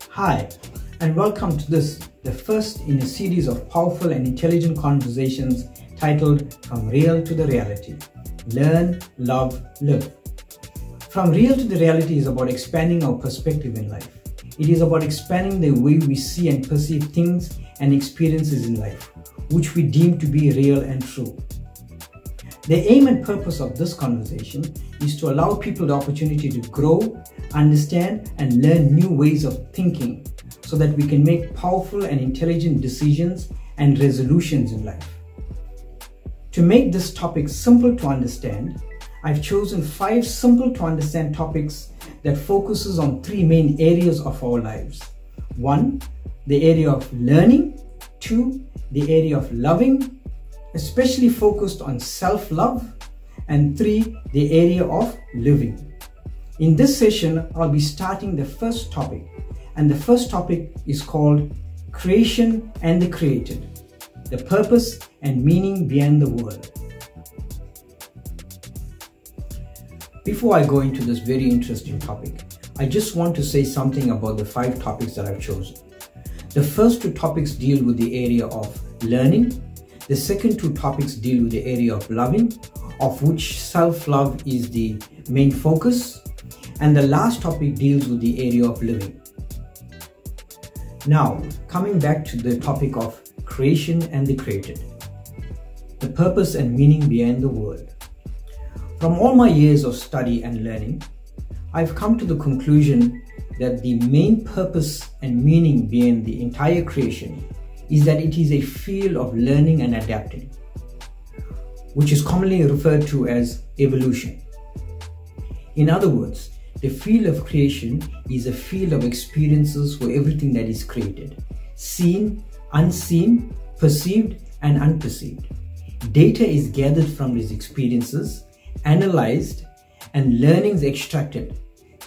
Hi, and welcome to the first in a series of powerful and intelligent conversations titled From Real to the Reality. Learn, love, live. From Real to the Reality is about expanding our perspective in life. It is about expanding the way we see and perceive things and experiences in life, which we deem to be real and true. The aim and purpose of this conversation is to allow people the opportunity to grow, understand, and learn new ways of thinking so that we can make powerful and intelligent decisions and resolutions in life. To make this topic simple to understand, I've chosen 5 simple to understand topics that focuses on 3 main areas of our lives. 1, the area of learning. 2, the area of loving, especially focused on self-love. And 3, the area of living. In this session, I'll be starting the first topic, and the first topic is called Creation and the Created, the purpose and meaning behind the world. Before I go into this very interesting topic, I just want to say something about the 5 topics that I've chosen. The first 2 topics deal with the area of learning. The second 2 topics deal with the area of loving, of which self-love is the main focus. And the last topic deals with the area of living. Now, coming back to the topic of creation and the created, the purpose and meaning behind the world. From all my years of study and learning, I've come to the conclusion that the main purpose and meaning behind the entire creation is that it is a field of learning and adapting, which is commonly referred to as evolution. In other words, the field of creation is a field of experiences for everything that is created, seen, unseen, perceived, and unperceived. Data is gathered from these experiences, analyzed, and learnings extracted.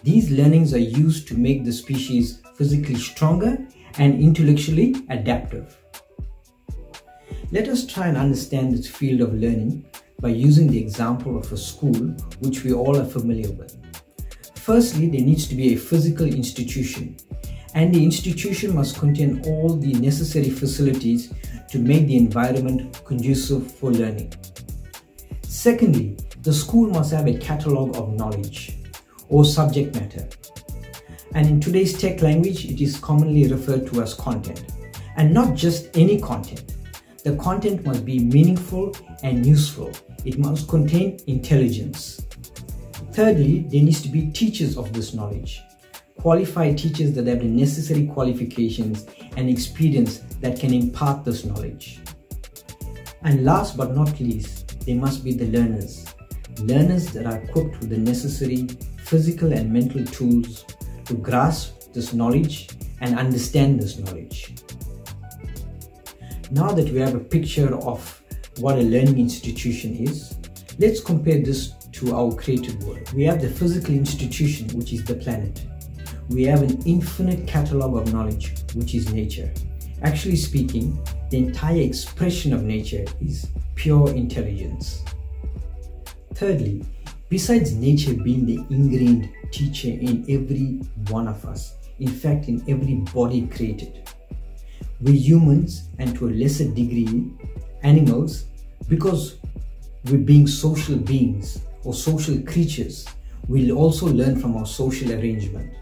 These learnings are used to make the species physically stronger and intellectually adaptive. Let us try and understand this field of learning by using the example of a school, which we all are familiar with. Firstly, there needs to be a physical institution, and the institution must contain all the necessary facilities to make the environment conducive for learning. Secondly, the school must have a catalog of knowledge or subject matter. And in today's tech language, it is commonly referred to as content. And not just any content. The content must be meaningful and useful. It must contain intelligence. Thirdly, there needs to be teachers of this knowledge. Qualified teachers that have the necessary qualifications and experience that can impart this knowledge. And last but not least, there must be the learners. Learners that are equipped with the necessary physical and mental tools to grasp this knowledge and understand this knowledge. Now that we have a picture of what a learning institution is, let's compare this to our created world. We have the physical institution, which is the planet. We have an infinite catalog of knowledge, which is nature. Actually speaking, the entire expression of nature is pure intelligence. Thirdly, besides nature being the ingrained teacher in every one of us, in fact in every body created, we humans, and to a lesser degree animals, because we're being social beings or social creatures, we'll also learn from our social arrangement.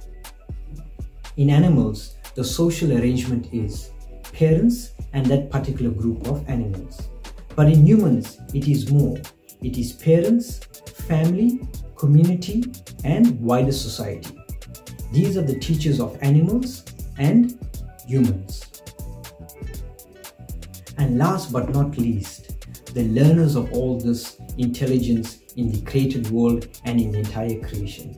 In animals, the social arrangement is parents and that particular group of animals. But in humans, it is more. It is parents, family, community, and wider society. These are the teachers of animals and humans. And last but not least, the learners of all this intelligence in the created world and in the entire creation.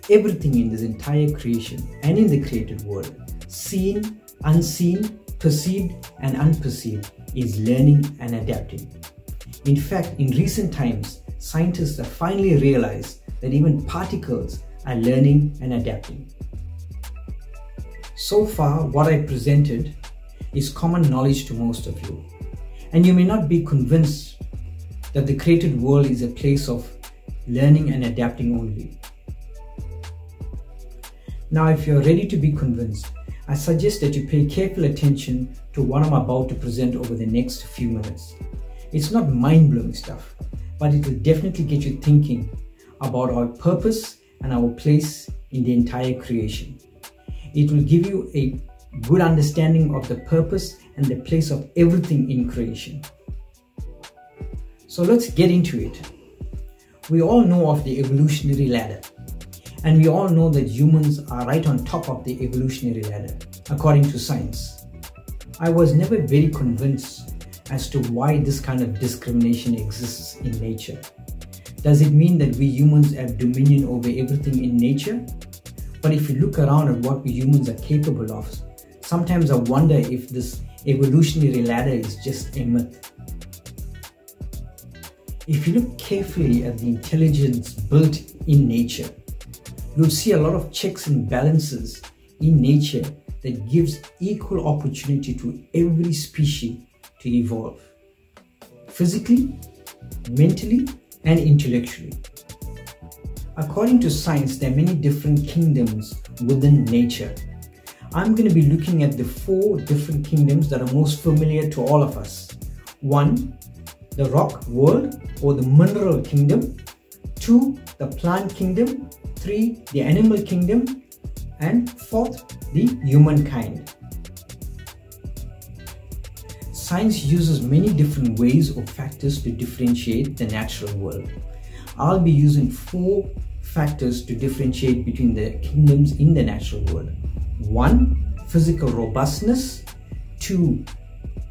Everything in this entire creation and in the created world, seen, unseen, perceived, and unperceived, is learning and adapting. In fact, in recent times, scientists have finally realized that even particles are learning and adapting. So far, what I presented is common knowledge to most of you, and you may not be convinced that the created world is a place of learning and adapting only. Now, if you're ready to be convinced, I suggest that you pay careful attention to what I'm about to present over the next few minutes. It's not mind-blowing stuff, but it will definitely get you thinking about our purpose and our place in the entire creation. It will give you a good understanding of the purpose and the place of everything in creation. So let's get into it. We all know of the evolutionary ladder, and we all know that humans are right on top of the evolutionary ladder, according to science. I was never very convinced as to why this kind of discrimination exists in nature. Does it mean that we humans have dominion over everything in nature? But if you look around at what we humans are capable of, sometimes I wonder if this evolutionary ladder is just a myth. If you look carefully at the intelligence built in nature, you'll see a lot of checks and balances in nature that gives equal opportunity to every species to evolve, physically, mentally, and intellectually. According to science, there are many different kingdoms within nature. I'm going to be looking at the 4 different kingdoms that are most familiar to all of us. 1, the rock world or the mineral kingdom. 2, the plant kingdom. 3, the animal kingdom. And 4th, the humankind. Science uses many different ways or factors to differentiate the natural world. I'll be using 4 factors to differentiate between the kingdoms in the natural world. 1, physical robustness. 2,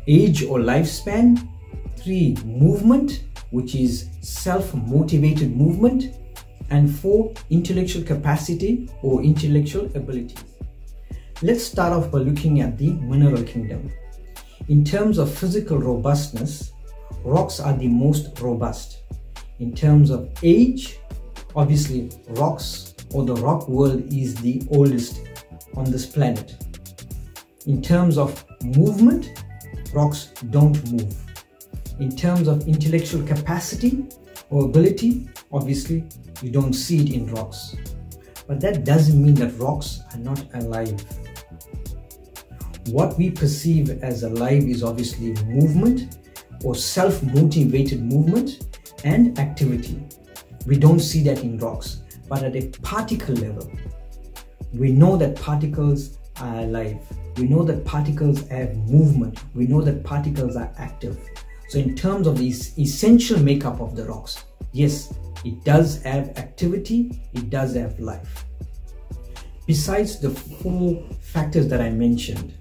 age or lifespan. 3, movement, which is self-motivated movement. And 4, intellectual capacity or intellectual abilities. Let's start off by looking at the mineral kingdom. In terms of physical robustness, rocks are the most robust. In terms of age, obviously rocks or the rock world is the oldest on this planet. In terms of movement, rocks don't move. In terms of intellectual capacity or ability, obviously you don't see it in rocks. But that doesn't mean that rocks are not alive. What we perceive as alive is obviously movement or self-motivated movement and activity. We don't see that in rocks, but at a particle level, we know that particles are alive. We know that particles have movement. We know that particles are active. So in terms of the essential makeup of the rocks, yes, it does have activity, it does have life. Besides the 4 factors that I mentioned,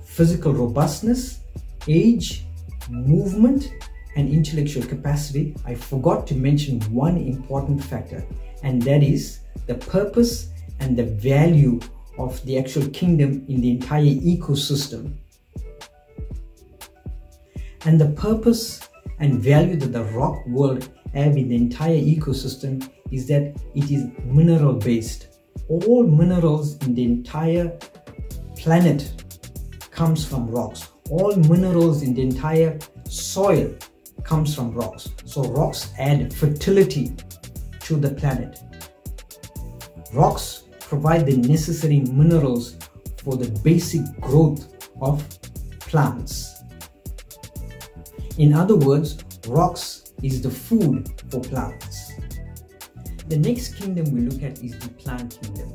physical robustness, age, movement, and intellectual capacity, I forgot to mention one important factor, and that is the purpose and the value of the actual kingdom in the entire ecosystem. And the purpose and value that the rock world have in the entire ecosystem is that it is mineral based. All minerals in the entire planet comes from rocks. All minerals in the entire soil comes from rocks. So rocks add fertility to the planet. Rocks provide the necessary minerals for the basic growth of plants. In other words, rocks is the food for plants. The next kingdom we look at is the plant kingdom.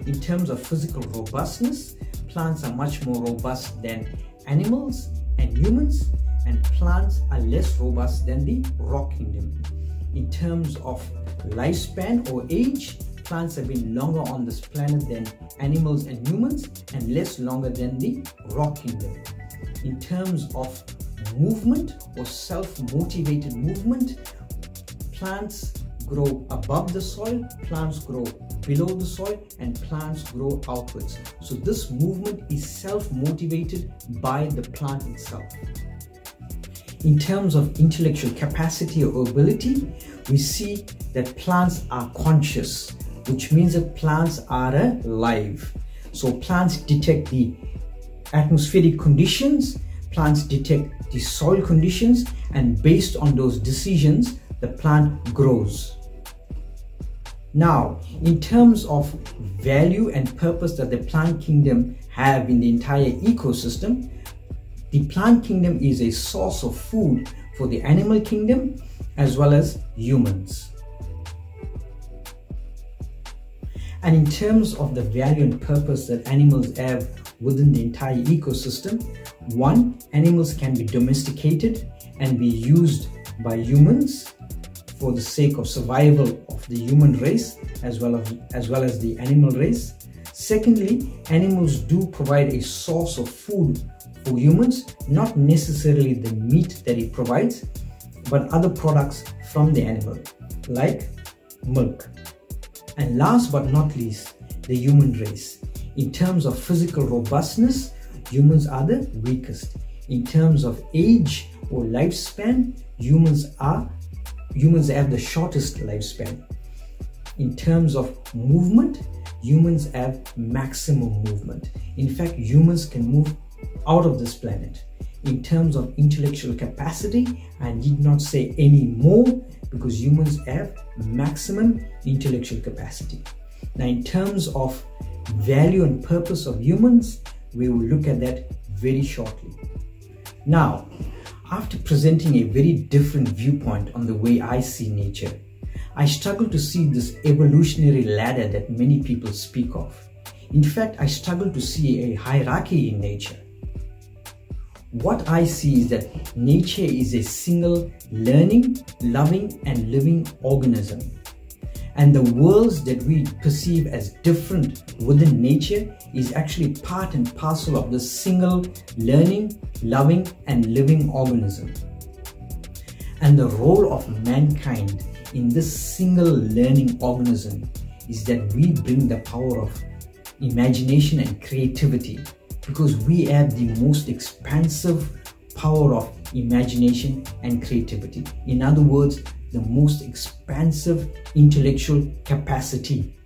In terms of physical robustness, plants are much more robust than animals and humans, and plants are less robust than the rock kingdom. In terms of lifespan or age, plants have been longer on this planet than animals and humans, and less longer than the rock kingdom. In terms of movement or self-motivated movement, plants grow above the soil, plants grow below the soil, and plants grow outwards. So this movement is self-motivated by the plant itself. In terms of intellectual capacity or ability, we see that plants are conscious, which means that plants are alive. So plants detect the atmospheric conditions, plants detect the soil conditions, and based on those decisions, the plant grows. Now, in terms of value and purpose that the plant kingdom have in the entire ecosystem, the plant kingdom is a source of food for the animal kingdom as well as humans. And in terms of the value and purpose that animals have within the entire ecosystem, one, animals can be domesticated and be used by humans for the sake of survival of the human race as well as the animal race. Secondly, animals do provide a source of food for humans, not necessarily the meat that it provides, but other products from the animal, like milk. And last but not least, the human race. In terms of physical robustness, humans are the weakest. In terms of age or lifespan, humans have the shortest lifespan. In terms of movement, humans have maximum movement. In fact, humans can move out of this planet. In terms of intellectual capacity, I need not say any more because humans have maximum intellectual capacity. Now, in terms of value and purpose of humans, we will look at that very shortly. Now, after presenting a very different viewpoint on the way I see nature, I struggle to see this evolutionary ladder that many people speak of. In fact, I struggle to see a hierarchy in nature. What I see is that nature is a single learning, loving, and living organism. And the worlds that we perceive as different within nature is actually part and parcel of this single learning, loving, and living organism. And the role of mankind in this single learning organism is that we bring the power of imagination and creativity, because we have the most expansive power of imagination and creativity. In other words, the most expansive intellectual capacity.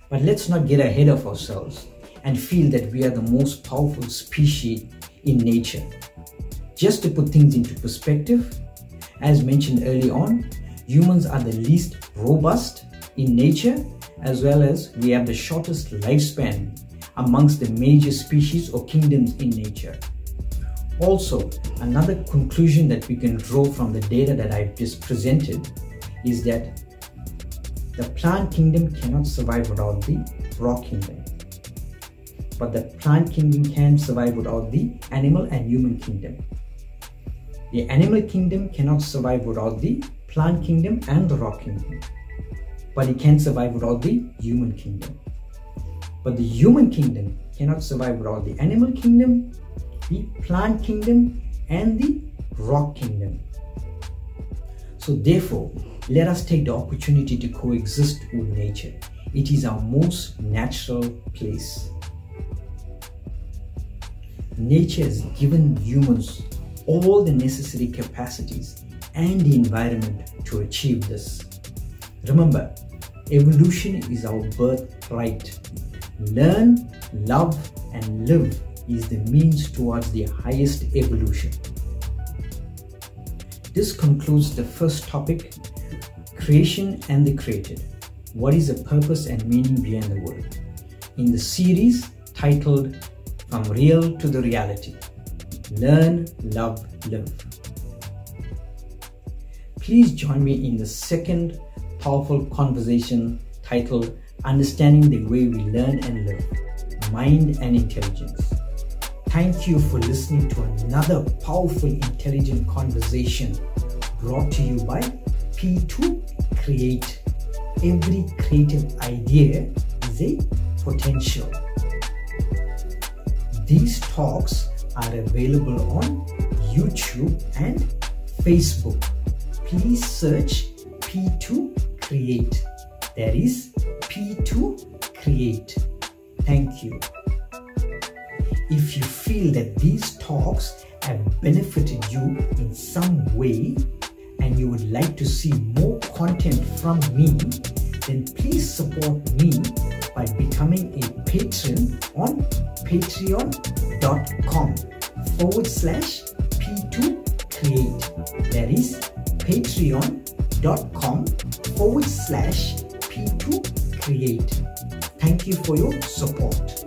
But let's not get ahead of ourselves and feel that we are the most powerful species in nature. Just to put things into perspective, as mentioned early on, humans are the least robust in nature, as well as we have the shortest lifespan amongst the major species or kingdoms in nature. Also, another conclusion that we can draw from the data that I've just presented is that the plant kingdom cannot survive without the rock kingdom, but the plant kingdom can survive without the animal and human kingdom. The animal kingdom cannot survive without the plant kingdom and the rock kingdom, but it can survive without the human kingdom. But the human kingdom cannot survive without the animal kingdom, the plant kingdom, and the rock kingdom. So therefore, let us take the opportunity to coexist with nature. It is our most natural place. Nature has given humans all the necessary capacities and the environment to achieve this. Remember, evolution is our birthright. Learn, love, and live is the means towards the highest evolution. This concludes the first topic, creation and the created. What is the purpose and meaning behind the world? In the series titled From Real to the Reality, Learn, Love, Live. Please join me in the second powerful conversation titled Understanding the Way We Learn and Live, Mind and Intelligence. Thank you for listening to another powerful, intelligent conversation brought to you by P2 Create. Every creative idea is a potential. These talks are available on YouTube and Facebook. Please search P2 Create. That is P2 Create. Thank you. If you feel that these talks have benefited you in some way and you would like to see more content from me, then please support me by becoming a patron on patreon.com/P2Create. That is patreon.com/ /P2Create. Thank you for your support.